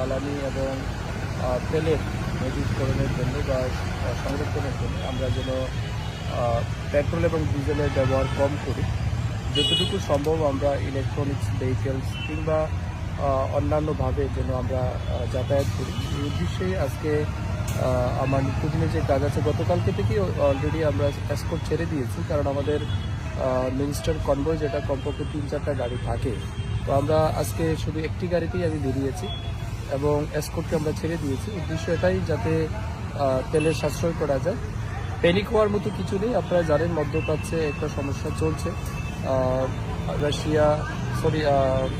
জ্বালানি এবং তেলের মজুতকরণের জন্য বা সংরক্ষণের জন্য আমরা যেন পেট্রোল এবং ডিজেলের ব্যবহার কম করি। যতটুকু সম্ভব আমরা ইলেকট্রনিক্স ভেহিকেলস কিংবা অন্যান্যভাবে যেন আমরা যাতায়াত করি। এই উদ্দেশ্যে আজকে আমার নিত্যদিনে যে কাজ আছে, গতকালকে থেকেই অলরেডি আমরা এসকোর্ট ছেড়ে দিয়েছি, কারণ আমাদের মিনিস্টার কনভয় যেটা কমপক্ষে 3-4টা গাড়ি থাকে, তো আমরা আজকে শুধু একটি গাড়িতেই আমি বেরিয়েছি এবং এসকোর্টকে আমরা ছেড়ে দিয়েছি। উদ্দেশ্য এটাই যাতে তেলের সাশ্রয় করা যায়। প্যানিক হওয়ার মতো কিছু নেই। আপনারা জানেন মধ্যপ্রাচ্যে একটা সমস্যা চলছে। রাশিয়া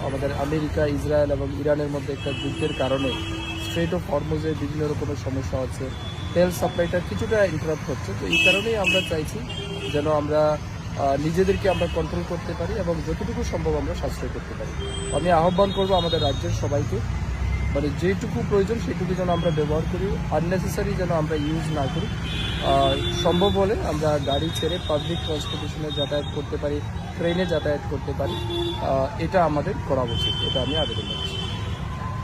আমাদের আমেরিকা, ইসরায়েল এবং ইরানের মধ্যে একটা যুদ্ধের কারণে স্ট্রেট অফ হরমুজে বিভিন্ন রকমের সমস্যা হচ্ছে, তেল সাপ্লাইটা কিছুটা ইন্টারাপ্ট হচ্ছে। তো এই কারণেই আমরা চাইছি যেন আমরা নিজেদেরকে আমরা কন্ট্রোল করতে পারি এবং যতটুকু সম্ভব আমরা সাশ্রয় করতে পারি। আমি আহ্বান করব আমাদের রাজ্যের সবাইকে, মানে যেটুকু প্রয়োজন সেটুকু যেন আমরা ব্যবহার করি, আননেসেসারি যেন আমরা ইউজ না করি। সম্ভব হলে আমরা গাড়ি ছেড়ে পাবলিক ট্রান্সপোর্টেশনে যাতায়াত করতে পারি, ট্রেনে যাতায়াত করতে পারি। এটা আমাদের করা উচিত, এটা আমি আবেদন করছি।